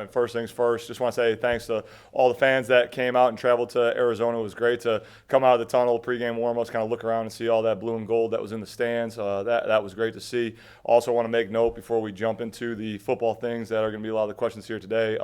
and first things first, just want to say thanks to all the fans that came out and traveled to Arizona. It was great to come out of the tunnel, pregame warm-ups, kind of look around and see all that blue and gold that was in the stands. That was great to see. Also want to make note before we jump into the football things that are going to be a lot of the questions here today.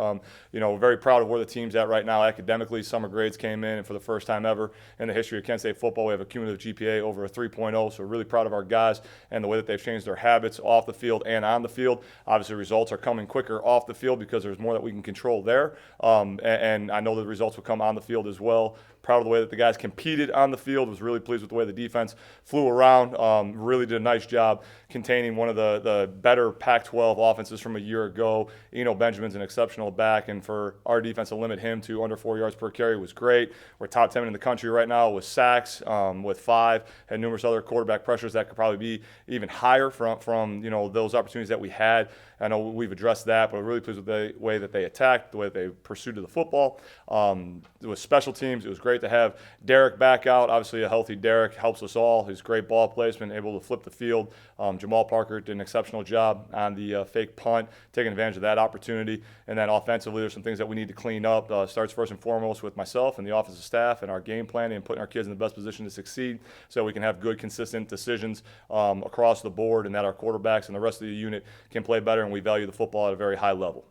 We're very proud of where the team's at right now academically. Summer grades came in, and for the first time ever in the history of Kent State football, we have a cumulative GPA over a 3.0. So we're really proud of our guys and the way that they've changed their habits off the field and on the field. Obviously, results are coming quicker off the field because there's more that we can control there. And I know the results will come on the field as well. Proud of the way that the guys competed on the field. Was really pleased with the way the defense flew around. Really did a nice job containing one of the better Pac-12 offenses from a year ago. Benjamin's an exceptional back, and for our defense to limit him to under 4 yards per carry was great. We're top 10 in the country right now with sacks, with 5. Had numerous other quarterback pressures that could probably be even higher from those opportunities that we had. I know we've addressed that, but I'm really pleased with the way that they attacked, the way that they pursued the football. It was special teams. It was great to have Derek back out. Obviously, a healthy Derek helps us all. He's great ball placement, able to flip the field. Jamal Parker did an exceptional job on the fake punt, taking advantage of that opportunity. And then offensively, there's some things that we need to clean up. Starts first and foremost with myself and the offensive staff and our game planning and putting our kids in the best position to succeed so we can have good, consistent decisions across the board and that our quarterbacks and the rest of the unit can play better and we value the football at a very high level.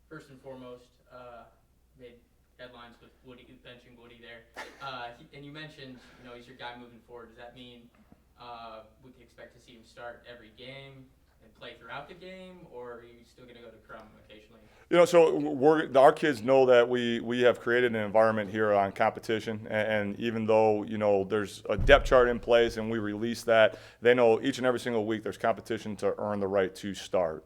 First and foremost, made headlines with Woody, benching Woody there. And you mentioned, he's your guy moving forward. Does that mean we can expect to see him start every game and play throughout the game, or are you still going to go to Crum occasionally? So our kids know that we have created an environment here on competition, and even though there's a depth chart in place and we release that, they know each and every single week there's competition to earn the right to start.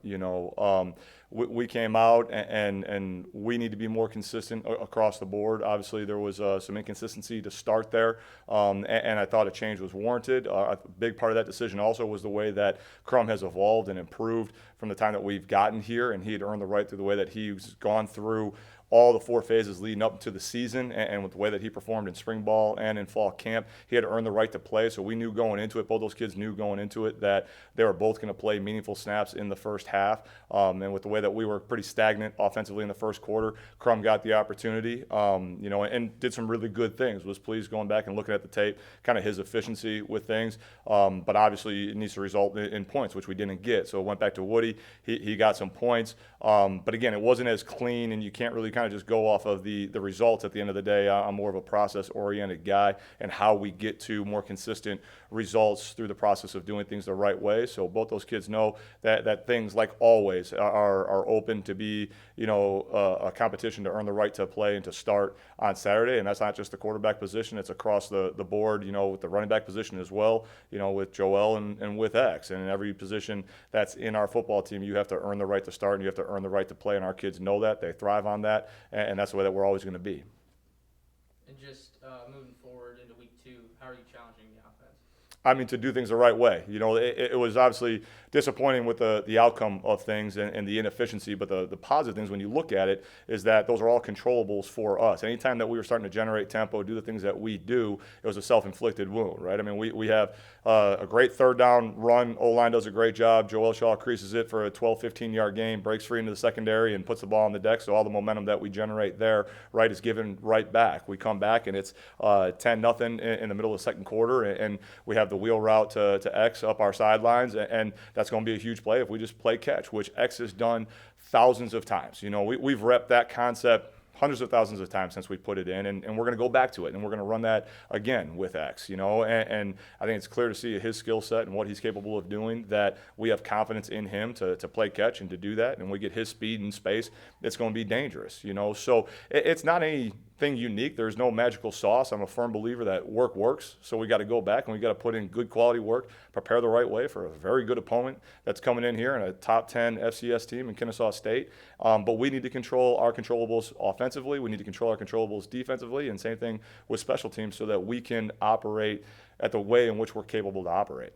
We came out and we need to be more consistent across the board. Obviously, there was some inconsistency to start there, and I thought a change was warranted. A big part of that decision also was the way that Crum has evolved and improved from the time that we've gotten here, and he had earned the right through the way that he's gone through all the 4 phases leading up to the season, and with the way that he performed in spring ball and in fall camp, he had earned the right to play. So we knew going into it, both those kids knew going into it, that they were both going to play meaningful snaps in the first half. And with the way that we were pretty stagnant offensively in the first quarter, Crum got the opportunity, and did some really good things. Was pleased going back and looking at the tape, kind of his efficiency with things. But obviously it needs to result in points, which we didn't get. So it went back to Woody. He got some points. But again, it wasn't as clean, and you can't really kind of just go off of the results at the end of the day. I'm more of a process-oriented guy, and how we get to more consistent results through the process of doing things the right way. So both those kids know that things, like always, are open to be, a competition to earn the right to play and to start on Saturday. And that's not just the quarterback position; it's across the board. With the running back position as well. With Joel and with X, and in every position that's in our football team, you have to earn the right to start and you have to earn the right to play. And our kids know that; they thrive on that. And that's the way that we're always going to be. And just moving forward into week 2, how are you challenging the offense? To do things the right way. It was obviously disappointing with the outcome of things and the inefficiency, but the positive things when you look at it is that those are all controllables for us. Anytime that we were starting to generate tempo, do the things that we do, it was a self-inflicted wound, right? We have a great third down run. O-line does a great job. Joel Shaw creases it for a 12, 15-yard gain, breaks free into the secondary and puts the ball on the deck. So all the momentum that we generate there, right, is given right back. We come back and it's 10-0 in the middle of the second quarter, and we have the wheel route to X up our sidelines, and that's going to be a huge play if we just play catch, which X has done thousands of times. We've repped that concept hundreds of thousands of times since we put it in, and we're going to go back to it, and we're going to run that again with X, and I think it's clear to see his skill set and what he's capable of doing, that we have confidence in him to play catch and to do that, and we get his speed and space, it's going to be dangerous, so it's not anything unique. There's no magical sauce. I'm a firm believer that work works, so we got to go back and we got to put in good quality work, prepare the right way for a very good opponent that's coming in here and a top 10 FCS team in Kennesaw State, but we need to control our controllables offensively. We need to control our controllables defensively, and same thing with special teams, so that we can operate at the way in which we're capable to operate.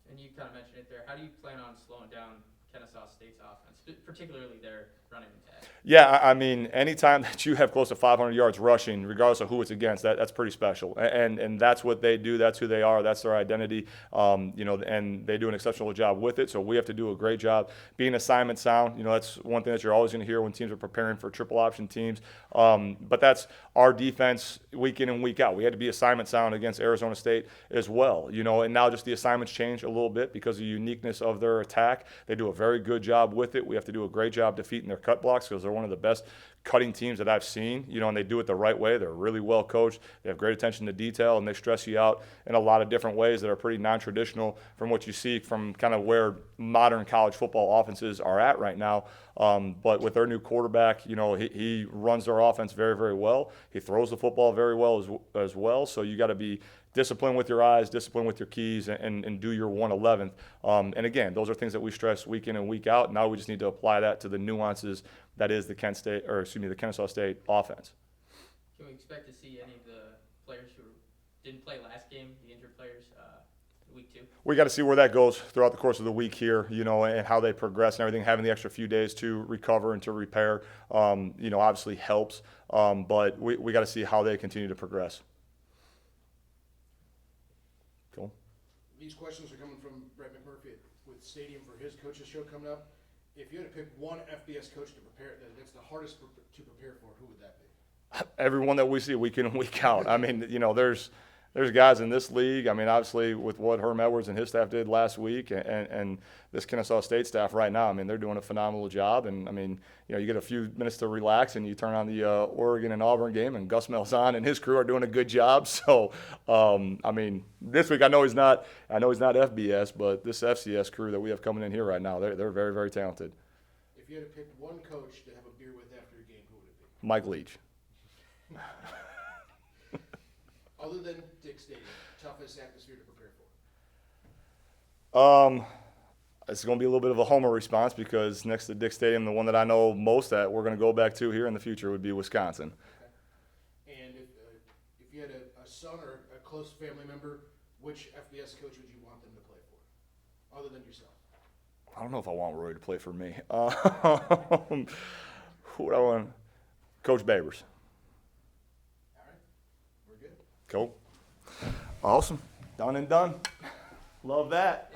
And you kind of mentioned it there. How do you plan on slowing down Kennesaw State's offense, particularly their running attack? Yeah, I mean, anytime that you have close to 500 yards rushing, regardless of who it's against, that's pretty special. And that's what they do. That's who they are. That's their identity. And they do an exceptional job with it. So we have to do a great job being assignment sound. That's one thing that you're always going to hear when teams are preparing for triple option teams. But that's our defense week in and week out. We had to be assignment sound against Arizona State as well. And now just the assignments change a little bit because of the uniqueness of their attack. They do a very good job with it. We have to do a great job defeating their cut blocks because they're one of the best cutting teams that I've seen, and they do it the right way. They're really well coached. They have great attention to detail, and they stress you out in a lot of different ways that are pretty non-traditional from what you see from kind of where modern college football offenses are at right now. But with their new quarterback, he runs their offense very, very well. He throws the football very well as well. So you got to be discipline with your eyes, discipline with your keys, and do your 1/11th. And again, those are things that we stress week in and week out. Now we just need to apply that to the nuances that is the Kennesaw State offense. Can we expect to see any of the players who didn't play last game, the injured players, week 2? We got to see where that goes throughout the course of the week here, and how they progress and everything. Having the extra few days to recover and to repair, obviously helps. But we got to see how they continue to progress. Cool. These questions are coming from Brett McMurphy with Stadium for his coaches show coming up. If you had to pick one FBS coach to prepare, that's the hardest to prepare for, who would that be? Everyone that we see week in and week out. I mean, there's guys in this league. I mean, obviously with what Herm Edwards and his staff did last week, and this Kennesaw State staff right now, I mean, they're doing a phenomenal job. And I mean, you get a few minutes to relax, and you turn on the Oregon and Auburn game, and Gus Malzahn and his crew are doing a good job. So, I mean, this week I know he's not FBS, but this FCS crew that we have coming in here right now, they're very, very talented. If you had to pick one coach to have a beer with after a game, who would it be? Mike Leach. Other than Dick Stadium, toughest atmosphere to prepare for? It's going to be a little bit of a homer response because next to Dick Stadium, the one that I know most that we're going to go back to here in the future would be Wisconsin. Okay. And if you had a son or a close family member, which FBS coach would you want them to play for, other than yourself? I don't know if I want Roy to play for me. Who would I want? Coach Babers. All right. We're good. Cool. Awesome. Done and done. Love that.